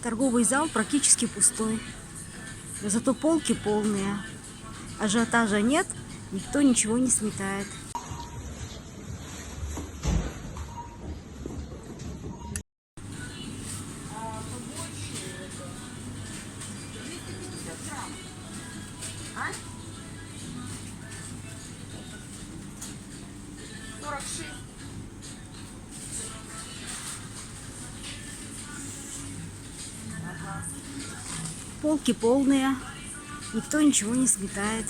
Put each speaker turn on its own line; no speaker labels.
Торговый зал практически пустой, зато полки полные. Ажиотажа нет, никто ничего не сметает. Полки полные, никто ничего не сметает.